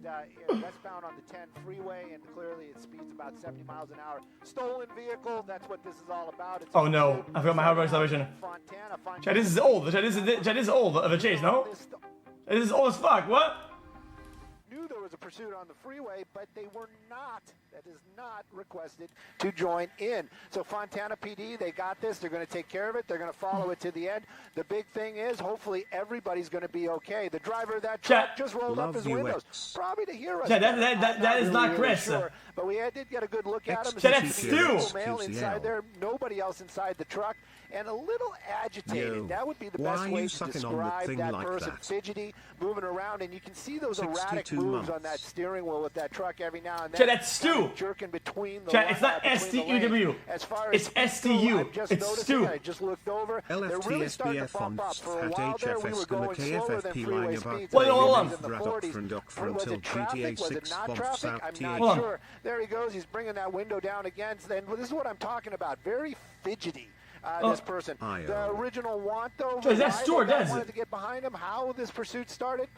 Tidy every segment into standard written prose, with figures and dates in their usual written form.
headed westbound on the 10 freeway, and clearly it speeds about 70 miles an hour. Stolen vehicle, that's what this is all about. It's oh no, I forgot my hardware salvation. Chat, this is old. Chat, this is old of a Chace, no? This is old as fuck, what? Knew there was a pursuit on the freeway, but they were not. That is not requested to join in. So Fontana PD, they got this. They're going to take care of it. They're going to follow it to the end. The big thing is, hopefully, everybody's going to be okay. The driver of that truck just rolled up his windows, probably to hear us. Yeah, that is not Chris. Sure. But we did get a good look at him. That's Stu. Male inside there, nobody else inside the truck, and a little agitated. That would be the best way to describe that person. Fidgety, moving around, and you can see those erratic moves on that steering wheel with that truck every now and then. That's Stu. Jerking between the Chat, it's not S-T-U-W. It's S-T-U. It's Stu. I just looked over. They're really starting to bump up. For a while there, we were going slower than freeway speeds. Wait, hold on. Was it traffic? Was it not traffic? I'm not sure. There he goes. He's bringing that window down again. Then this is what I'm talking about. Very fidgety. This person. The original want, though, is that Stuart? Wanted to get behind him. How this pursuit started?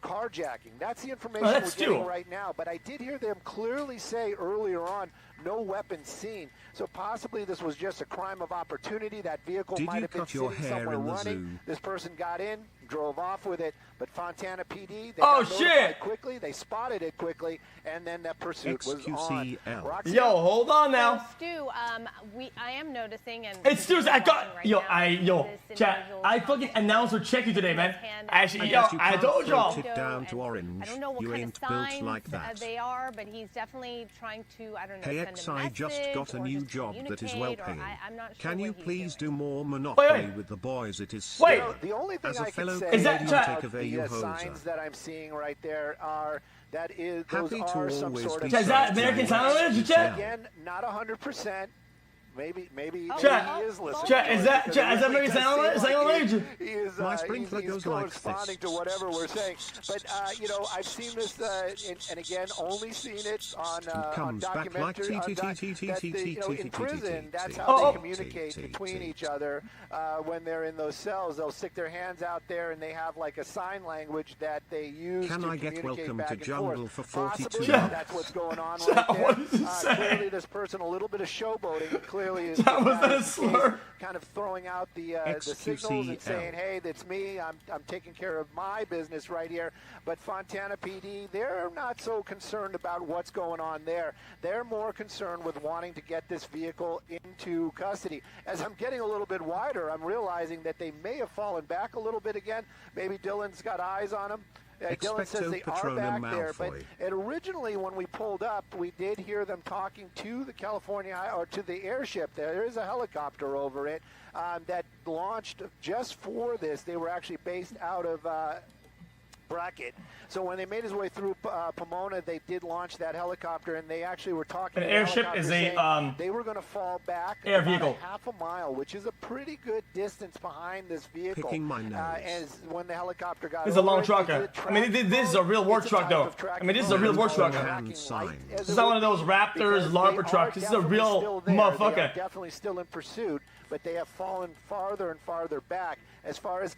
Carjacking. That's the information we're getting right now. But I did hear them clearly say earlier on, no weapons seen. So possibly this was just a crime of opportunity. That vehicle might have been sitting somewhere running. This person got in, drove off with it. But Fontana PD, they got notified quickly. They spotted it quickly, and then that pursuit was on. Yo, hold on now. So, Stu, I am noticing, and it's Stu. I got chat. I fucking announced or check you today, man. Actually, I told y'all. Down to orange. I don't know what you kind ain't of signs built like that. They are, but he's definitely trying to, I don't know, hey, send a XI message just got a new job that is well paid. I'm not sure Can you what he's please doing. do more Monopoly with the boys? It is wait. The only thing as a I fellow can say is that the signs that I'm seeing right there are those happy are to some always sort of. Is that American Sign Language? Again, not 100%. Maybe he is listening. Chat, is that American Sign Language? My sprinkler goes like corresponding to whatever we're saying. But I've seen this, and again, only seen it on documentary. In prison, that's how they communicate between each other when they're in those cells. They'll stick their hands out there, and they have like a sign language that they use to communicate back and forth. Possibly that's what's going on right there. Clearly, this person a little bit of showboating. Is was that a slur? Kind of throwing out the signals and saying, hey, that's me. I'm taking care of my business right here. But Fontana PD, they're not so concerned about what's going on there. They're more concerned with wanting to get this vehicle into custody. As I'm getting a little bit wider, I'm realizing that they may have fallen back a little bit again. Maybe Dylan's got eyes on them. Dylan says they are back there, but originally when we pulled up, we did hear them talking to the to the airship. There is a helicopter over it that launched just for this. They were actually based out of Bracket. So when they made his way through Pomona, they did launch that helicopter, and they actually were talking. An airship is a they were going to fall back air vehicle, half a mile, which is a pretty good distance behind this vehicle. Picking my nose. As when the helicopter got. This is a long truck. I mean, this is a real work truck, though. I mean, this is a real work truck. This is not one of those Raptors, LARPer trucks. This is a real motherfucker. They are definitely still in pursuit, but they have fallen farther and farther back. As far as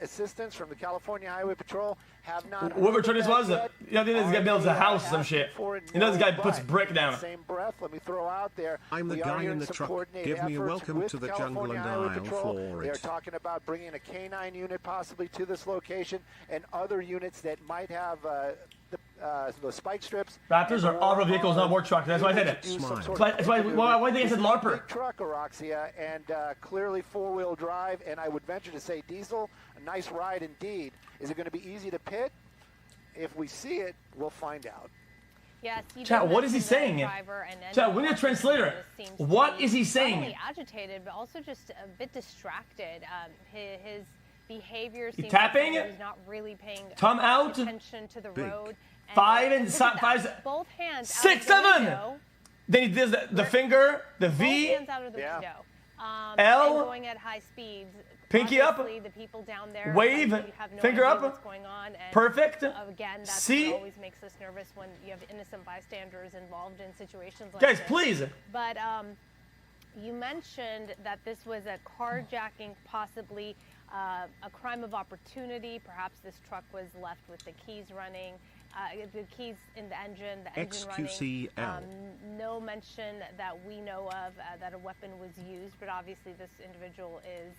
assistance from the California Highway Patrol, have not. Whoever truck this was, this guy builds a house or some shit. This guy puts brick down. Same breath, let me throw out there. I'm the guy in the truck. Give me a welcome to the jungle and I'll floor it. They're talking about bringing a K9 unit possibly to this location and other units that might have the spike strips. Raptors are auto vehicles, not work trucks. That's why I said it. That's why I think I said LARPer. Big truck, Araxia, and clearly four-wheel drive, and I would venture to say diesel. A nice ride indeed. Is it going to be easy to pit? If we see it, we'll find out. Yes, Chat, what is he saying? Chat, we need a translator. What is he saying? Not only agitated, but also just a bit distracted. His behavior seems tapping? like he's not really paying attention to the road. And both hands 6, 7. Then he does the finger, the V, both hands out of the window. L, and going at high speeds. pinky up, the people down there, wave, have no finger up, what's going on. And perfect. Again, that's C. what always makes us nervous when you have innocent bystanders involved in situations like Guys, this. please. But you mentioned that this was a carjacking, possibly a crime of opportunity. Perhaps this truck was left with the keys running the keys in the engine running. xqcL. No mention that we know of that a weapon was used, but obviously this individual is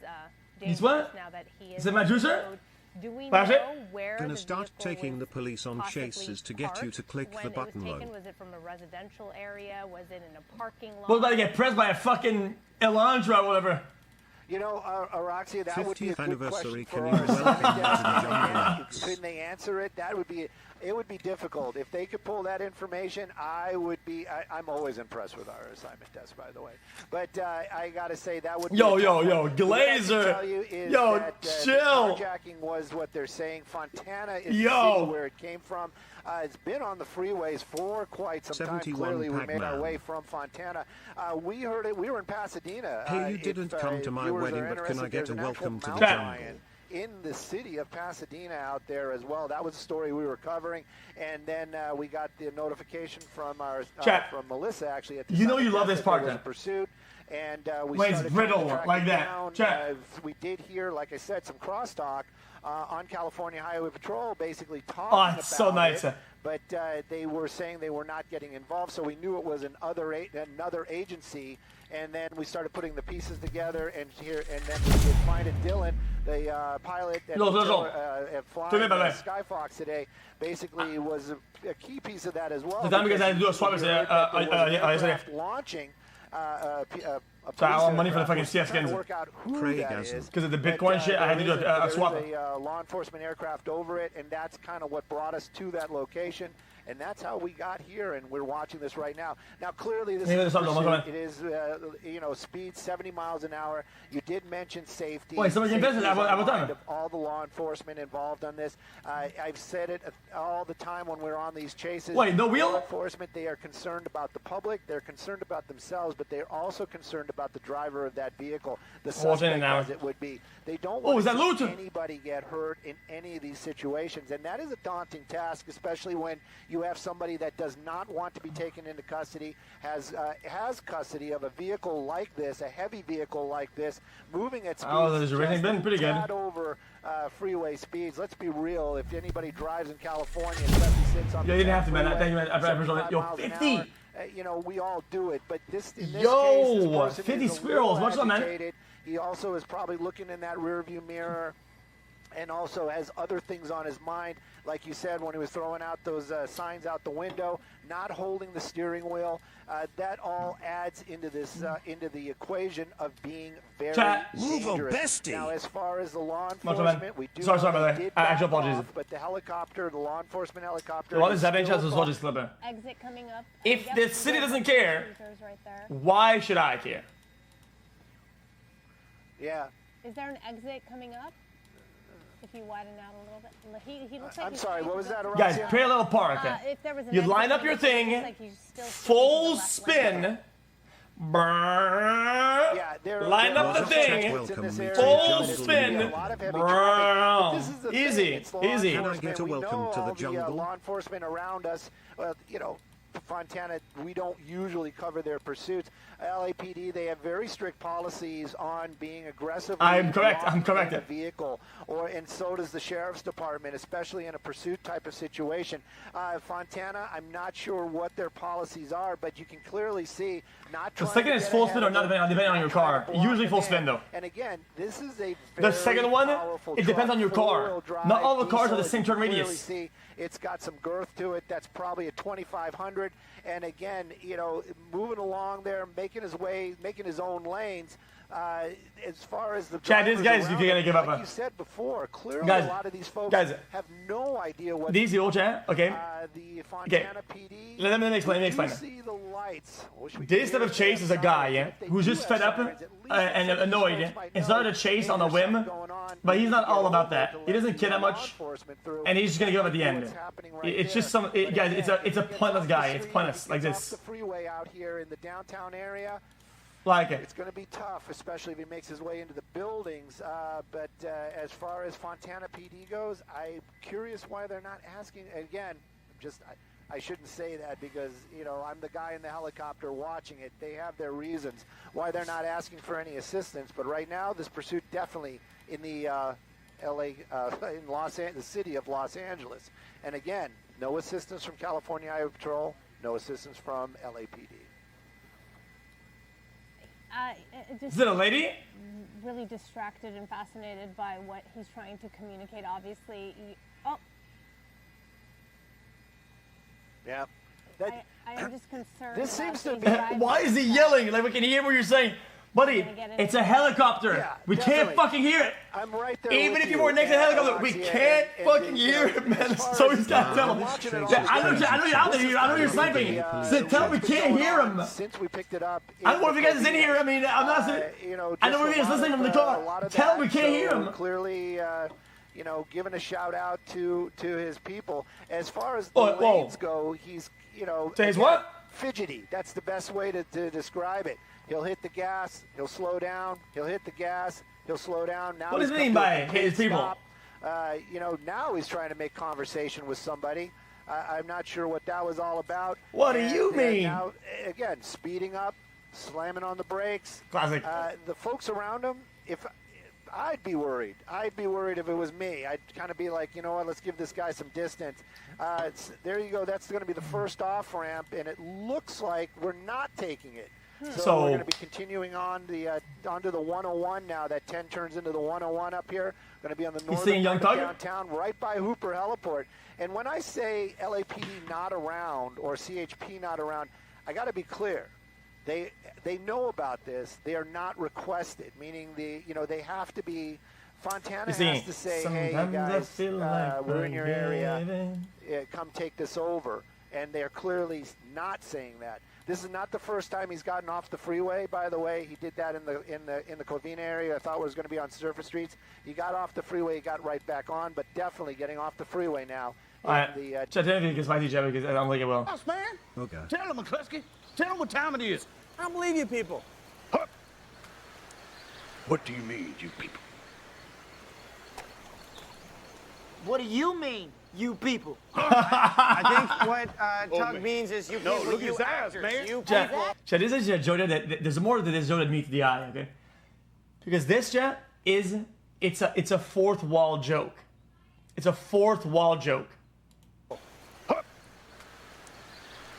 dangerous now that he is. Is it my juicer? Do we know where Gonna the start vehicle taking was the police on chases to get you to click when the it button was low. taken? Was it from a residential area? Was it in a parking lot? What about to get pressed by a fucking Elantra or whatever? You know, Roxy, that would be a 50th good anniversary. question Can for you our welcome Simon to desk. the jungle? Couldn't they answer it? It would be difficult. If they could pull that information, I'm always impressed with our assignment desk, by the way. But I got to say, that would be Yo, Glazer. Chill. Carjacking was what they're saying. Fontana is the city where it came from. It's been on the freeways for quite some time. Clearly, we made our way from Fontana. We heard it. We were in Pasadena. Hey, you didn't come to my wedding, but can I get a welcome to the jungle? jungle? In the city of Pasadena out there as well. That was the story we were covering. And then we got the notification from our from Melissa, actually. At the you love this part, then. Pursuit. And we when started it's brittle like that. down. We did hear, like I said, some crosstalk on California Highway Patrol, basically talking about it's so nice. But they were saying they were not getting involved, so we knew it was another agency. And then we started putting the pieces together, and then we did find it. Dylan, the pilot at flying Skyfox today, basically was a key piece of that as well. The time because I had to do a swap launching. So I want money for the fucking CS skins. Because of the Bitcoin shit, I had to do a swap. There was a law enforcement aircraft over it, and that's kind of what brought us to that location. And that's how we got here, and we're watching this right now. Now, clearly, this is it is, speed 70 miles an hour. You did mention safety. Wait, somebody can visit all the law enforcement involved on this. I've said it all the time when we're on these chases. Wait, no wheel? Law enforcement, they are concerned about the public. They're concerned about themselves, but they're also concerned about the driver of that vehicle, the suspect, as it would be. They don't want to see anybody get hurt in any of these situations, and that is a daunting task, especially when you have somebody that does not want to be taken into custody, has custody of a vehicle like this, a heavy vehicle like this, moving at speeds been pretty good. Over freeway speeds. Let's be real. If anybody drives in California, especially sits on you didn't have to, man. Thank you, man. Yo, 50. We all do it, but this in this case, this 50 squirrels. What's up, man? He also is probably looking in that rearview mirror, and also has other things on his mind, like you said, when he was throwing out those signs out the window, not holding the steering wheel. That all adds into this into the equation of being very dangerous. Now, as far as the law enforcement, we do sorry, by the way. Actual apologies. But the helicopter, the law enforcement helicopter. Exit coming up. If the city doesn't care, why should I care? Yeah. Is there an exit coming up? If you widen out a little bit, he looks like. I'm sorry. What was that? Guys, parallel park. You line up your thing, full spin. Line up the thing, full spin. Easy. Can I get a welcome to the jungle? Law enforcement around us, Fontana, we don't usually cover their pursuits. LAPD, they have very strict policies on being aggressive. I'm correct. In the vehicle, and so does the sheriff's department, especially in a pursuit type of situation. Fontana, I'm not sure what their policies are, but you can clearly see not. The second is full spin or not, depending on your car. Usually full spin though. And again, this is a the second one. It depends on your car. Not all the cars are the same turn radius. It's got some girth to it. That's probably a 2500. And again, moving along there, making his own lanes. As far as the Chad, these guys, you're gonna give up. Like you said before, clearly guys, a lot of these folks have no idea what. These old Chad, okay. The Fontana PD. Let me explain. See the lights. This type of chase is a guy, who's just fed up and annoyed and started a chase on a whim, but he's not all about that. He doesn't care that much, and he's just gonna give up at the end. It's just guys. It's a pointless guy. It's pointless like this. The freeway out here in the downtown area. Like it. It's going to be tough, especially if he makes his way into the buildings. But as far as Fontana PD goes, I'm curious why they're not asking. Again, I shouldn't say that because, I'm the guy in the helicopter watching it. They have their reasons why they're not asking for any assistance. But right now, this pursuit definitely in the the city of Los Angeles. And again, No assistance from California Highway Patrol. No assistance from LAPD. Is it a lady? Really distracted and fascinated by what he's trying to communicate. Obviously, Yeah. I am just concerned. This seems to be. Why is he yelling? Like we can hear what you're saying. Buddy, it's a helicopter. Yeah, we definitely. can't fucking hear it. I'm right there. Even if you were next to the helicopter, we can't fucking hear it, man. So he's got to tell him. I know you're out there. I know you're sniping. So tell him we can't hear him. Since we picked it up. I don't know if you guys is in here. I mean, I'm not saying. I know if he's listening from the car. Tell him we can't hear him. Clearly, giving a shout out to his people. As far as the lanes go, he's, To his what? Fidgety. That's the best way to describe it. He'll hit the gas, he'll slow down, he'll hit the gas, he'll slow down. Now what does it mean by his people? Now he's trying to make conversation with somebody. I'm not sure what that was all about. What do you mean? Now, again, speeding up, slamming on the brakes. Classic. The folks around him, I'd be worried. I'd be worried if it was me. I'd kind of be like, you know what, let's give this guy some distance. There you go. That's going to be the first off-ramp, and it looks like we're not taking it. So we're going to be continuing on onto the 101 now. That 10 turns into the 101 up here. Going to be on the northern part of downtown, right by Hooper Heliport. And when I say LAPD not around or CHP not around, I got to be clear. They know about this. They are not requested, meaning they have to be. Fontana has to say, hey, you guys, we're in your area. Come take this over. And they're clearly not saying that. This is not the first time he's gotten off the freeway, by the way. He did that in the Covina area. I thought it was going to be on surface streets. He got off the freeway, he got right back on, but definitely getting off the freeway now. All right. Tell me if you can spicy Jeb because I don't think it will. Boss man. Okay. Tell him, McCluskey. Tell him what time it is. I don't believe you people. Huh. What do you mean, you people? What do you mean, you people? I think what Tug means is you people, look you his actors, eyes, man. you Jack, people. Jack, this is a joke that there's more to this joke that meets the eye, okay? Because this, Jack, it's a fourth wall joke. It's a fourth wall joke. Huh.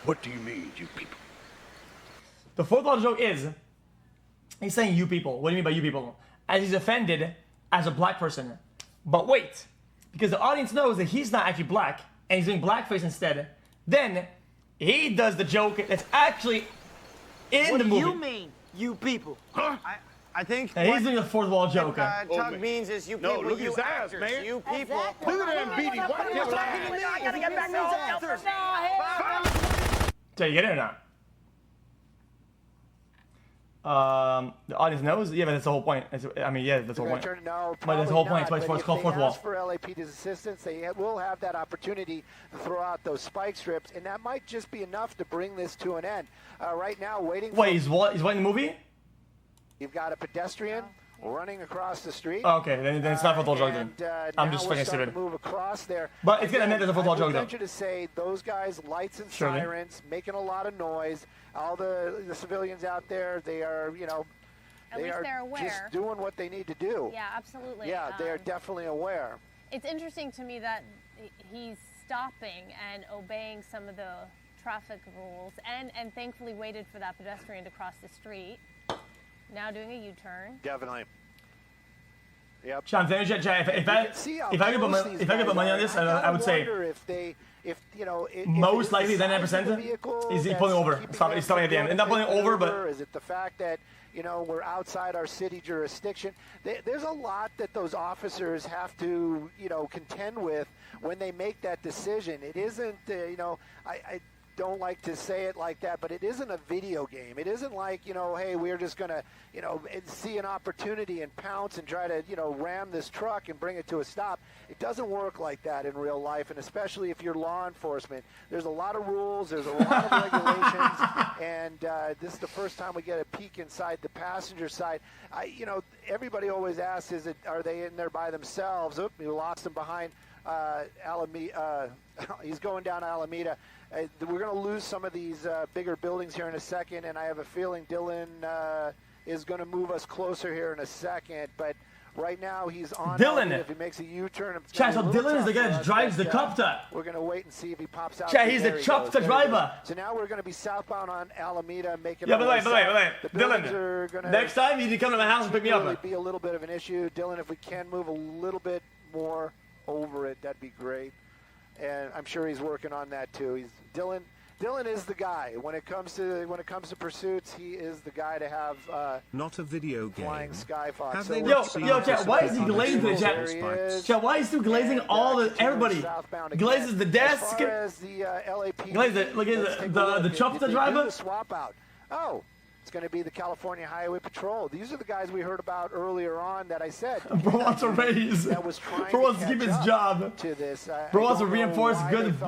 What do you mean, you people? The fourth wall joke is he's saying you people. What do you mean by you people? As he's offended as a black person. But wait, because the audience knows that he's not actually black and he's doing blackface instead. Then he does the joke that's actually in the movie. What do you mean, you people? Huh? I think and he's doing the fourth wall joke. Tug means is you people, look you his eyes, actors, man. you people. Exactly. Look at that beady. Why are you talking to me? I gotta get back to the actors. Did you get it or not? The audience knows? Yeah, but that's the whole point. That's the whole point. But that's the whole point. It's called fourth wall. For LAPD's assistance, they will have that opportunity to throw out those spike strips, and that might just be enough to bring this to an end. Right now, waiting. Wait, he's watching the movie? You've got a pedestrian running across the street. Oh, okay, then it's not fourth wall joke then. I'm just fucking stupid. Move across there. But it's gonna admit there's a fourth wall joke though. I venture to say those guys, lights and sirens, making a lot of noise. All the civilians out there, they are, they're aware. Just doing what they need to do. Yeah, absolutely. Yeah, they're definitely aware. It's interesting to me that he's stopping and obeying some of the traffic rules and thankfully waited for that pedestrian to cross the street. Now doing a U-turn. Definitely. Yep. Sean, if I could put money on this, I would say most likely 99% is he pulling over. He's stopping at the end. And not pulling over, but is it the fact that we're outside our city jurisdiction? There's a lot that those officers have to contend with when they make that decision. It isn't I don't like to say it like that, but it isn't a video game. It isn't like, hey, we're just going to, see an opportunity and pounce and try to, ram this truck and bring it to a stop. It doesn't work like that in real life, and especially if you're law enforcement. There's a lot of rules, there's a lot of regulations, and this is the first time we get a peek inside the passenger side. Everybody always asks, are they in there by themselves? Oop, we lost them behind Alameda. He's going down Alameda. We're going to lose some of these bigger buildings here in a second, and I have a feeling Dylan is going to move us closer here in a second. But Right now, he's on. Dylan. If he makes a U-turn, Chat, so Dylan is the guy that drives the copter. We're going to wait and see if he pops out. Chat, he's the chopper driver. So now we're going to be southbound on Alameda, making. Yeah, but wait. Dylan, next time you need to come to my house and pick me up. Be a little bit of an issue, Dylan. If we can move a little bit more over it, that'd be great. And I'm sure he's working on that too. Dylan is the guy when it comes to pursuits. He is the guy to have. Not a video game. Flying Skyfox. Have they Yo, chat. Why is he glazing the chat? Chat, why is he glazing everybody? Glazes the desk. As far as the LAPD, glazes the chopper driver. The swap out. Oh. It's going to be the California Highway Patrol. These are the guys we heard about earlier on that I said. Bro wants to raise. Bro wants to keep his job. To this. Bro wants to reinforce good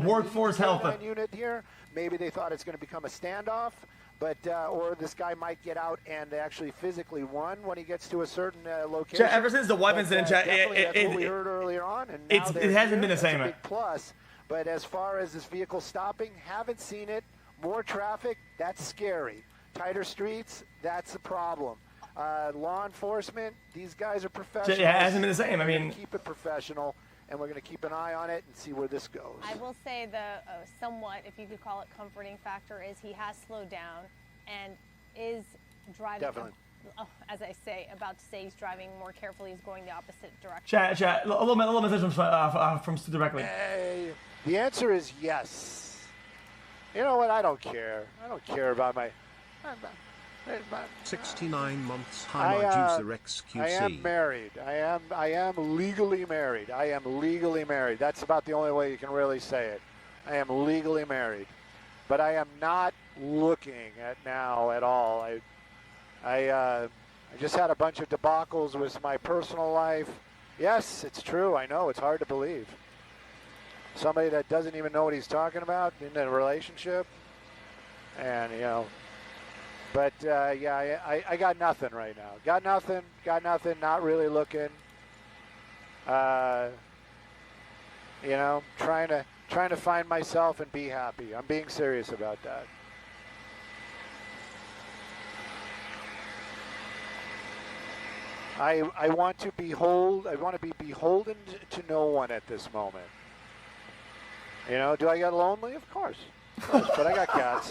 workforce health. Unit here. Maybe they thought it's going to become a standoff, but or this guy might get out and actually physically run when he gets to a certain location. Chat, ever since the weapons incident, chat, that's what we heard earlier on, and now it hasn't been the same. That's a big plus. But as far as this vehicle stopping, haven't seen it. More traffic, that's scary. Tighter streets, that's a problem. Law enforcement, these guys are professionals. Yeah, it hasn't been the same. I mean, keep it professional, and we're going to keep an eye on it and see where this goes. I will say the somewhat, if you could call it, comforting factor is he has slowed down and is driving. Definitely. As I say, about to say he's driving more carefully. He's going the opposite direction. Chat. A little message from Stu directly. Hey, the answer is yes. You know what? I don't care. I don't care about my. 69 months. Hi, my juicer xQc. I am married. I am legally married. I am legally married. That's about the only way you can really say it. I am legally married, but I am not looking at now at all. I just had a bunch of debacles with my personal life. Yes, it's true. I know it's hard to believe. Somebody that doesn't even know what he's talking about in a relationship, and you know. But yeah, I got nothing right now. Got nothing. Not really looking. You know, trying to find myself and be happy. I'm being serious about that. I want to be beholden to no one at this moment. You know, do I get lonely? Of course, but I got cats.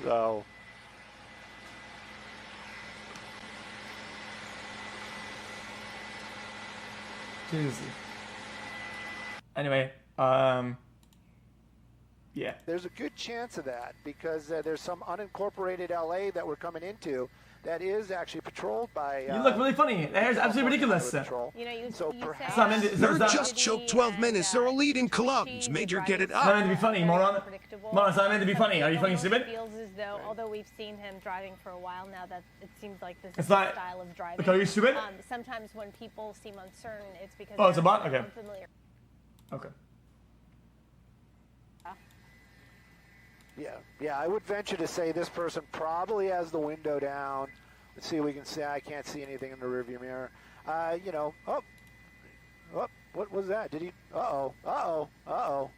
So. Jesus. Anyway, yeah. There's a good chance of that because there's some unincorporated LA that we're coming into that is actually patrolled by. You look really funny. That hair's absolutely ridiculous. You know, you perhaps You're just choked 12 minutes. They're a lead in clubs. Major, get it It's not meant up. to be funny, moron. Moron, it's not meant to be funny. Are you fucking stupid? Feels as though, although we've seen him driving for a while now, that it seems like this It's is not- his style of driving. Look, are you stupid? Sometimes when people seem uncertain, it's because Oh, it's a they're bot? Okay. unfamiliar. Okay. Yeah. I would venture to say this person probably has the window down. Let's see if we can see. I can't see anything in the rearview mirror. You know. Oh. What was that? Did he? Uh-oh.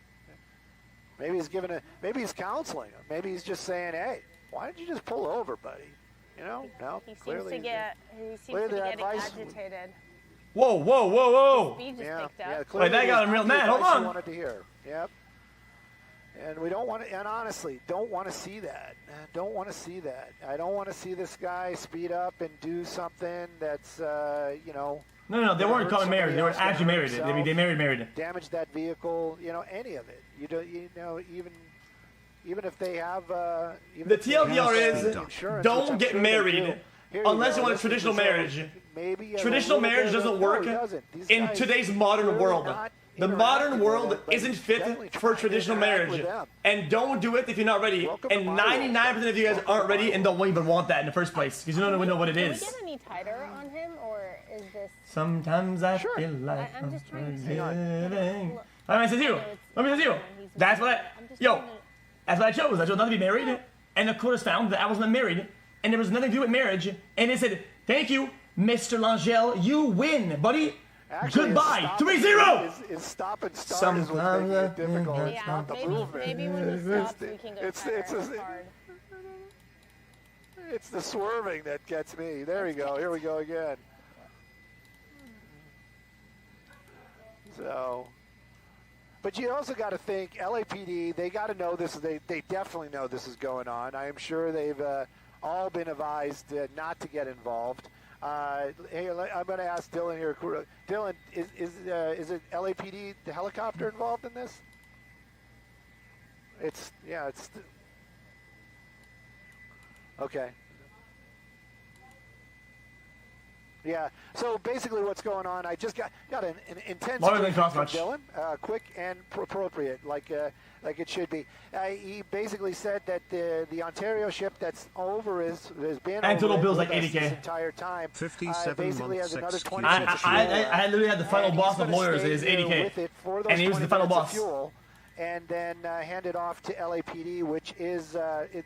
Maybe he's maybe he's counseling him. Maybe he's just saying, "Hey, why didn't you just pull over, buddy?" You know? No. He clearly seems to be getting agitated. Whoa. Speed just Yeah. picked up. Clearly Wait, that got him real mad. Hold on. Wanted to hear. Yep. And we don't want to, and honestly, don't want to see that. Don't want to see that. I don't want to see this guy speed up and do something that's, you know. No, they weren't calling married. They were actually married. They married. Damage that vehicle, you know, any of it. You know, even if they have. The TLDR is don't get married unless you want a traditional marriage. Traditional marriage doesn't work in today's modern world. The modern world isn't fit for traditional marriage. And don't do it if you're not ready. And 99% of you guys aren't ready and don't even want that in the first place because you don't even know what it is. Can we get any tighter on him, or is this... Sometimes I feel like I'm just trying to see. forgetting. Let me say to you. That's what I chose. I chose not to be married. And the court has found that I wasn't married. And there was nothing to do with marriage. And they said, thank you, Mr. Langell. You win, buddy. Actually, goodbye. 3-0. Is stop and start is what's making it difficult. It's not the movement. Maybe when he stops, we can go tighter. It's hard. It's the swerving that gets me. There you go. Here we go again. So, but you also got to think LAPD. They got to know this. They definitely know this is going on. I am sure they've all been advised not to get involved. Hey, I'm going to ask Dylan here. Dylan, is it LAPD, the helicopter, involved in this? It's okay. Yeah. So basically, what's going on? I just got an intense briefing from Dylan, quick and appropriate, like it should be. He basically said that the Ontario ship that's over has been and total bills like this $80K entire time. 57 basically months has another 20 I literally had the final boss of lawyers is $80K, and he was the final boss. Fuel, and then hand it off to LAPD, which is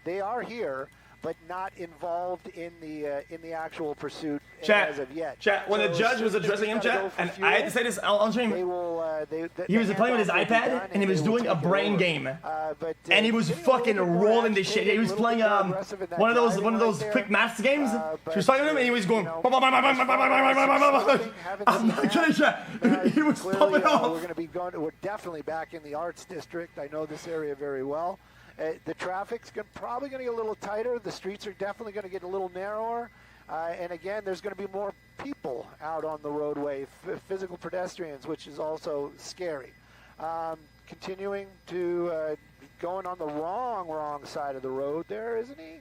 they are here, but not involved in the actual pursuit as of yet. Chat. When the judge was addressing him, chat, and I had to say this on stream, he was playing with his iPad and he was doing a brain game, and he was fucking rolling this shit. He was playing one of those quick maths games. She was talking to him and he was going. I'm not kidding, chat. He was popping off. We're definitely back in the arts district. I know this area very well. The traffic's probably going to get a little tighter. The streets are definitely going to get a little narrower. And again, there's going to be more people out on the roadway, physical pedestrians, which is also scary. Continuing to going on the wrong side of the road there, isn't he?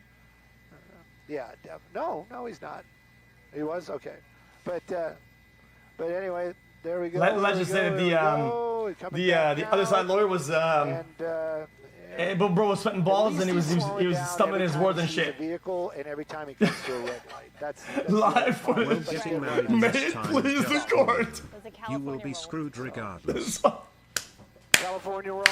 Yeah. No, he's not. He was? Okay. But anyway, there we go. Let's just say that the other side lawyer was bro was sweating balls and he was stumbling his words and shit. Vehicle, and every time he comes to a red light, that's live footage. May it please the court. You will be screwed regardless. California rule.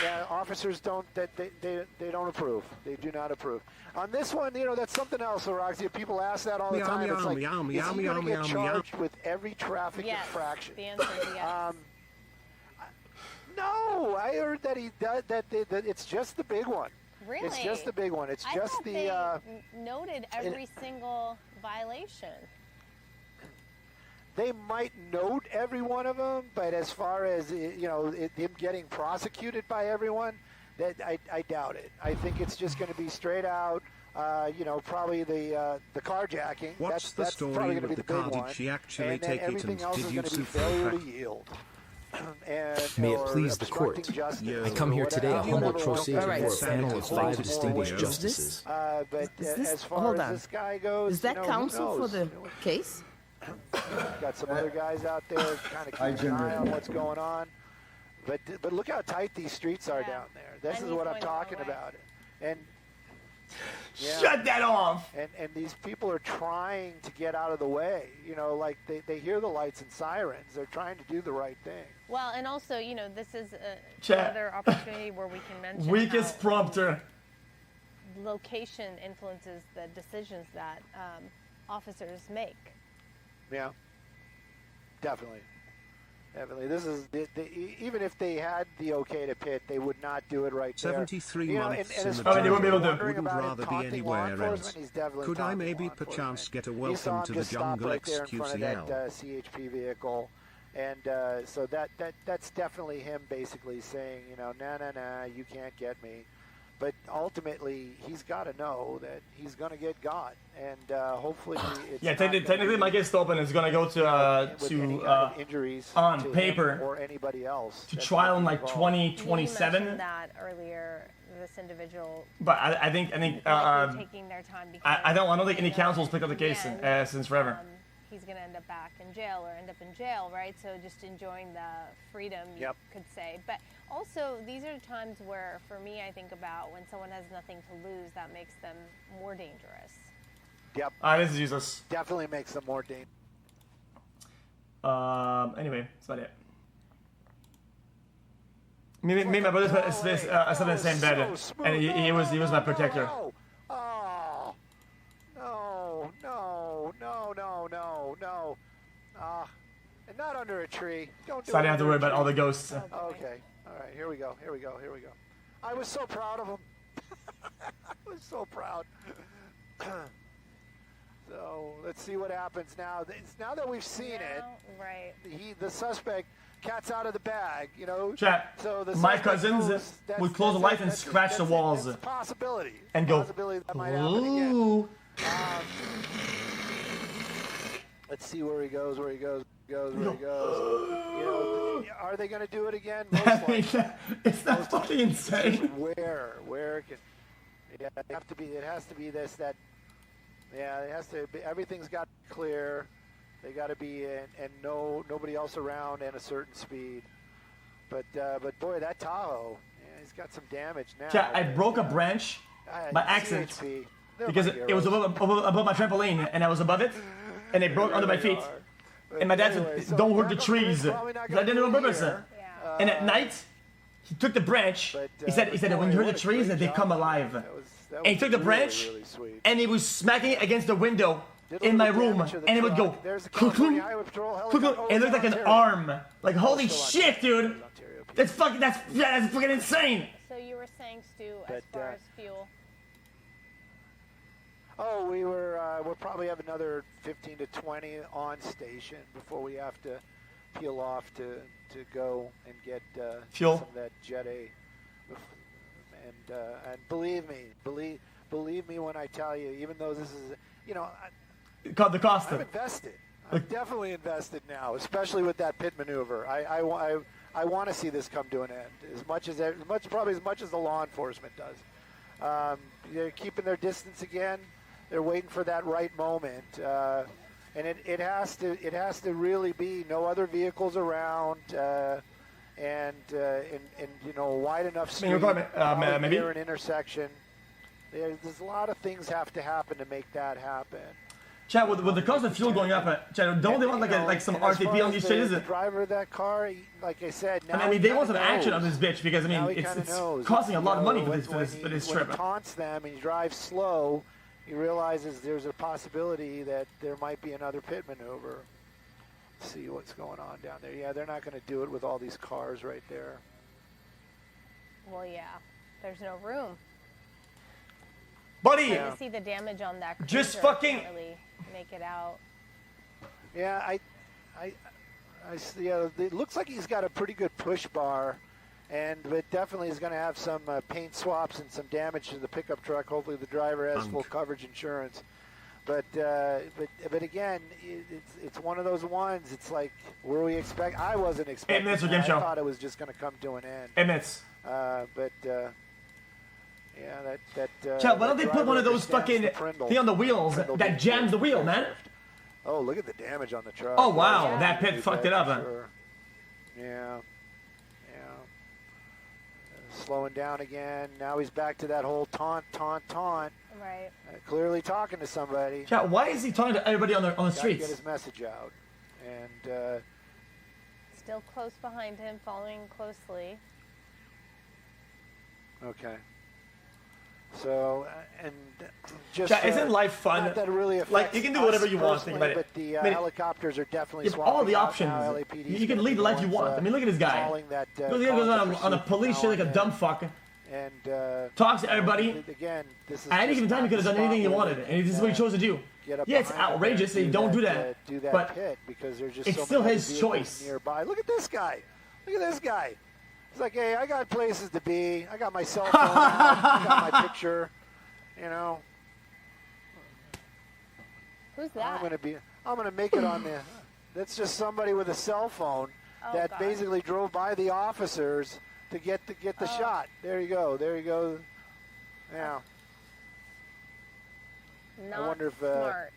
Yeah, officers don't. They don't approve. They do not approve. On this one, that's something else, Roxy. People ask that all the time. It's like, is he going to get charged with every traffic infraction? The answer is yes. No, I heard that that it's just the big one. Really? It's just the big one. It's just they noted every single violation. They might note every one of them, but as far as him getting prosecuted by everyone, that I doubt it. I think it's just going to be straight out. Probably the carjacking. What's the story probably with the car? Did she actually take it, and did you sue for failure to yield? May it please the court. I come here today a humble pro se before a panel of 5 distinguished justices. Hold on. Is that counsel for the case? Got some other guys out there kind of keeping an eye on what's going on. But look how tight these streets are down there. This is what I'm talking about. And shut that off. And these people are trying to get out of the way. Like they hear the lights and sirens. They're trying to do the right thing. Well, and also, this is another opportunity where we can mention weakest prompter. Location influences the decisions that officers make. Yeah, definitely. This is even if they had the okay to pit, they would not do it right there. 73 months in the they wouldn't be able to. Wouldn't rather be anywhere else. Could I maybe perchance get a welcome to the jungle xQcL? CHP vehicle, and so that's definitely him basically saying, nah, you can't get me. But ultimately, he's got to know that he's going to get got, and hopefully, it's technically, my case open is going to go to injuries on to paper or anybody else to trial in like 2027. You mentioned that earlier. This individual. But I think taking their time. I don't think any councils picked up the case since forever. He's going to end up back in jail or end up in jail, right? So just enjoying the freedom, you could say. But also, these are times where, for me, I think about when someone has nothing to lose, that makes them more dangerous. Yep. This is useless. Definitely makes them more dangerous. Anyway, that's about it. Me and my brother slept in the same bed, and he was my protector. No. And not under a tree. Don't do so I didn't have to worry about all the ghosts. Okay. All right. Here we go. I was so proud of him. I was so proud. So let's see what happens now. Now that we've seen it, right? The suspect, cat's out of the bag, you know. Chat. So My cousins would close the lights and scratch the walls. That's a possibility. And go. Possibility that might happen again. Let's see where he goes. Where he goes. You know, are they going to do it again? Most likely. It's not fucking insane. Where can? Yeah, it has to be this that. Yeah, it has to be. Everything's got clear. They got to be in, and nobody else around, and a certain speed. But boy, that Tahoe, he's got some damage now. Chat, I broke a branch by accident because it was above my trampoline, and I was above it, and it broke under my feet. And my dad said, "Don't hurt the trees." I didn't do it on purpose. And at night, he took the branch. He said, "When you hurt the trees, they come alive." And he took the branch, and he was smacking it against the window in my room, and it would go, and it looked like an arm. Like, holy shit, dude! That's fucking insane. So you were saying, Stu, as far as fuel. Oh, we'll probably have another 15 to 20 on station before we have to peel off to go and get fuel. Some of that Jet A. And believe me when I tell you, even though this is, you know, the cost. I'm invested. I'm definitely invested now, especially with that pit maneuver. I want to see this come to an end as much as the law enforcement does. They're keeping their distance again. They're waiting for that right moment, and it has to really be no other vehicles around, and you know, wide enough street, maybe near an intersection. There's a lot of things have to happen to make that happen. Chat, with the cost of fuel going up, Chat, don't they want like some RTP on these chases? The driver of that car, like I said, now I mean, they want some action on this bitch because I mean, it's costing a lot of money for this trip. When he taunts them and he drives slow, he realizes there's a possibility that there might be another pit maneuver. Let's see what's going on down there. Yeah, they're not going to do it with all these cars right there. Well, yeah, there's no room. Buddy, to see the damage on that cruiser, just fucking really make it out. Yeah, yeah, it looks like he's got a pretty good push bar, and it definitely is going to have some paint swaps and some damage to the pickup truck. Hopefully, the driver has full coverage insurance. But again, it's one of those ones. It's like, were we expect? I wasn't expecting. 8 minutes for game show. I thought it was just going to come to an end. 8 minutes. Yeah, that. Chat, why don't they put one of those fucking thing on the wheels that jams the wheel, man? Oh, look at the damage on the truck. Oh wow, that pit fucked it up. Sure. Yeah. Slowing down again. Now he's back to that whole taunt. Right. Clearly talking to somebody. Chat, why is he talking to everybody on the streets? Get his message out. And still close behind him, following closely. Okay. So, and just... Chat, isn't life fun? Not that it really affects like, you can do whatever you want, think about it. But the helicopters are definitely swapping all the out options. now. LAPD's You can lead the life you want. I mean, look at this guy. He goes on a police shit like a dumb fuck. And talks to everybody. Again, this is at any given time, he could have done anything he wanted, and this is what he chose to do. Yeah, it's outrageous that you don't do that, but it's still his choice. Nearby. Look at this guy. Look at this guy. He's like, hey, I got places to be. I got my cell phone out. I got my picture. You know. Who's that? I'm gonna make it on the. That's just somebody with a cell phone that basically drove by the officers to get the shot. There you go. Yeah. Not I wonder if smart.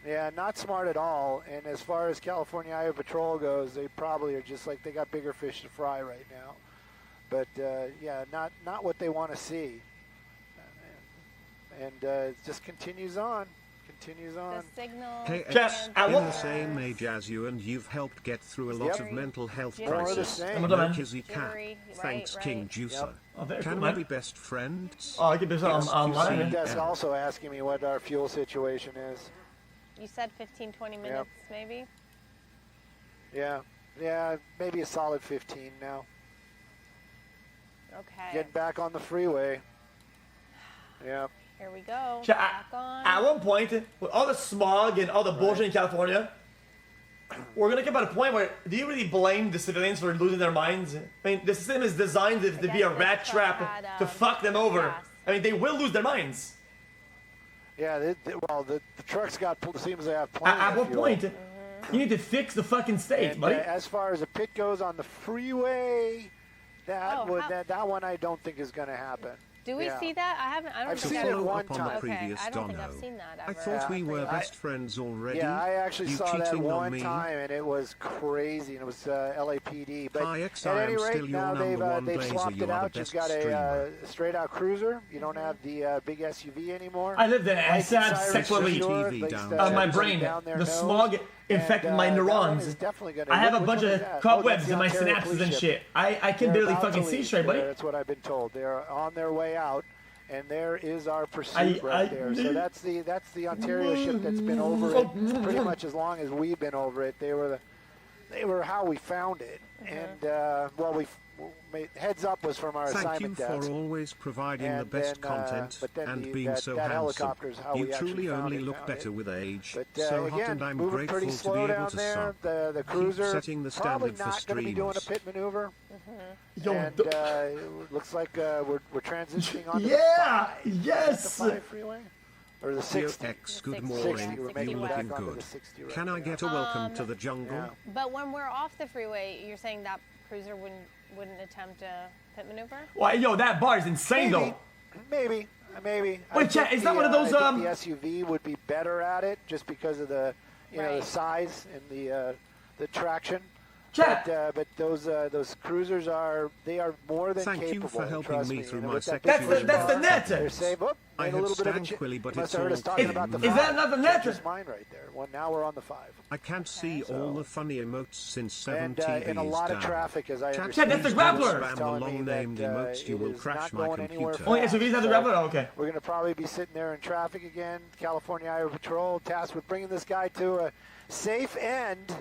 Yeah, not smart at all. And as far as California Highway Patrol goes, they probably are just like they got bigger fish to fry right now. But yeah, not what they want to see. And it just continues on. The signal. Hey, X, in the same age as you, and you've helped get through a lot of mental health crisis. Kizzy Cat. Thanks, King Juicer. Can we be best friends? Oh, I could be online. That's also asking me what our fuel situation is. You said 15-20 minutes, maybe? Yeah, maybe a solid 15 now. Okay. Getting back on the freeway. Yeah. Here we go. At one point, with all the smog and all the bullshit in California, we're gonna come at a point where do you really blame the civilians for losing their minds? I mean, the system is designed to be a rat trap to fuck them over. I mean, they will lose their minds. Yeah, well, the trucks seems they have plenty. At what point? You need to fix the fucking state, buddy. As far as the pit goes on the freeway, that one I don't think is going to happen. Do we see that? I've seen it one time. I don't think I've seen that ever. I thought we were best friends already. Yeah, I actually saw that one time, and it was crazy, and it was LAPD. But at any rate, now they've swapped it out. You've got a straight-out cruiser. You don't have the big SUV anymore. I live there. I had sexually on my brain. The smog infected my neurons. I have a bunch of cobwebs in my synapses and shit. I can barely fucking see straight, buddy. That's what I've been told. They're on their way out, and there is our pursuit right there. So that's the Ontario ship that's been over it pretty much as long as we've been over it. They were how we found it, and heads up was from our assignment desk. Thank you for always providing the best content and being so handsome. You truly only look better with age. So hot, and I'm grateful to be able to sub. The cruiser keep setting the standard for streamers. Probably not going to be doing a pit maneuver. And it looks like we're transitioning on to the 5. Yes! The 5 freeway? Or the 60. X, good morning. You looking good. Can I get a welcome to the jungle? Yeah. But when we're off the freeway, you're saying that cruiser wouldn't attempt a pit maneuver? Well, that bar is insane, though. Maybe. Wait, Chat, is that one of those? I think the SUV would be better at it just because of the the size and the traction. Chat. But those cruisers are more than Thank capable. you for helping me through my That's the net. They're safe. I have stanquilly, but it's all Is that not the net? Just mine right there. Well, now we're on the 5. I can't see all the funny emotes since 7 TVs and a lot down. of traffic, as I Chat, understand. that's the grappler. Spam the long-named emotes, you will crash my computer. Oh, yeah, so these are the grappler? Okay. We're going to probably be sitting there in traffic again. California Highway Patrol tasked with bringing this guy to a safe end.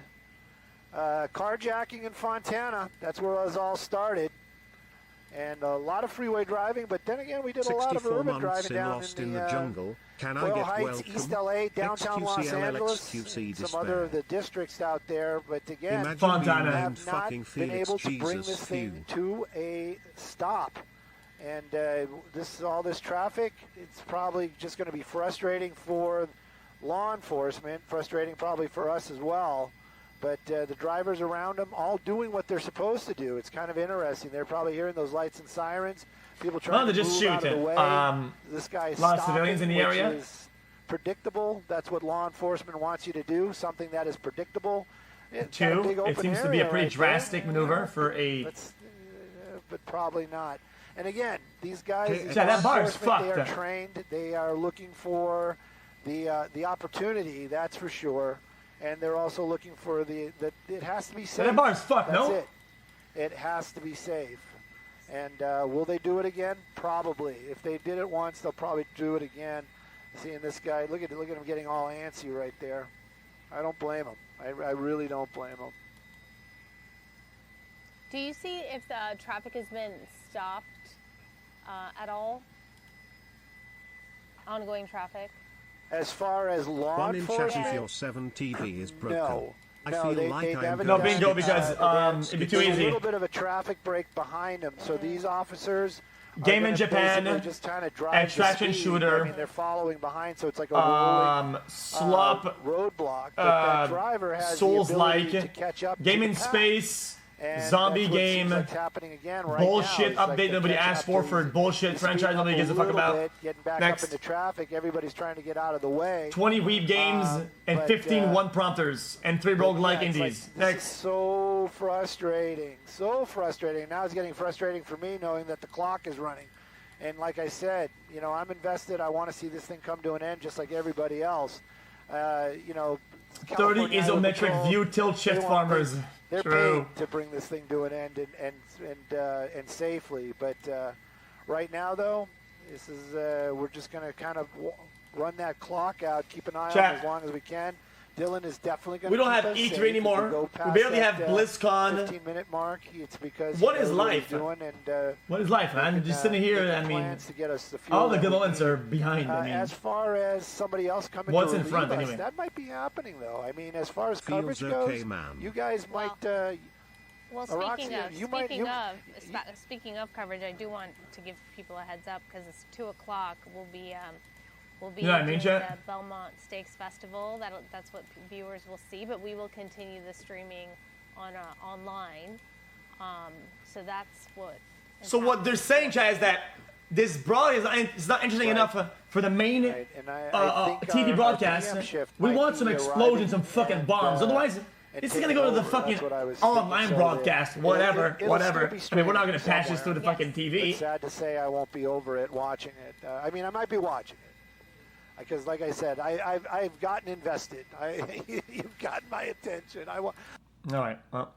Carjacking in Fontana. That's where it was all started. And a lot of freeway driving, but then again, we did a lot of urban driving down lost in the jungle. Can Boyle I get Heights, welcome? East LA, downtown Los Angeles, some other of the districts out there. But again, Fontana. we have not been able to bring this thing to a stop. And all this traffic, it's probably just going to be frustrating for law enforcement, frustrating probably for us as well. But the drivers around them all doing what they're supposed to do. It's kind of interesting. They're probably hearing those lights and sirens. People trying to move out of the way. This guy's a lot of civilians in the area. Which is predictable. That's what law enforcement wants you to do. Something that is predictable. Two, it seems to be a pretty drastic maneuver for a. But probably not. And again, these guys, that bar is fucked. They are trained. They are looking for the opportunity. That's for sure. And they're also looking for it has to be safe. That bar's fucked, That's no? It has to be safe. And will they do it again? Probably. If they did it once, they'll probably do it again. Seeing this guy, look at him getting all antsy right there. I don't blame him. I really don't blame him. Do you see if the traffic has been stopped at all? Ongoing traffic? As far as law enforcement, 1 inch your 7 TV is broken. No. I feel like I'm no bingo because it'd be too easy. There's a little bit of a traffic break behind them, so these officers Game in Japan, just trying to drive extraction shooter. I mean, they're following behind, so it's like a rolling slop roadblock. But that driver has Souls-like the ability to catch up game to in the space. And zombie game, like happening again right bullshit now. update nobody asked for bullshit franchise nobody gives a fuck about. Getting back Next. up into traffic, everybody's trying to get out of the way. 20 weeb games and 15 one prompters and 3 roguelike indies. Next. So frustrating. Now it's getting frustrating for me knowing that the clock is running. And like I said, I'm invested. I want to see this thing come to an end just like everybody else. 30 isometric view tilt shift farmers. They're True. paid to bring this thing to an end and safely. But right now, though, this is we're just going to kind of run that clock out, keep an eye on it as long as we can. Dylan is definitely going to. We don't have E3 anymore. We barely have BlizzCon. 15-minute mark. It's because what is life? Doing and, what is life, man? Just sitting here. I mean, all the good moments are behind. I mean, as far as somebody else coming, what's to in front us, anyway? That might be happening though. I mean, as far as feels coverage okay, goes, man. you guys might. Well, speaking of coverage, I do want to give people a heads up because it's 2 o'clock. We'll be doing the Belmont Stakes Festival. That's what viewers will see, but we will continue the streaming on online. So that's what. So what they're saying, Chad, is that this broadcast is not interesting enough for the main TV broadcast. We want some explosions, some fucking bombs. Otherwise, it's gonna go to the fucking online broadcast, whatever. I mean, we're not gonna patch this through the fucking TV. It's sad to say I won't be over it watching it. I mean, I might be watching it because, like I said, I've gotten invested. You've gotten my attention. All right. Well.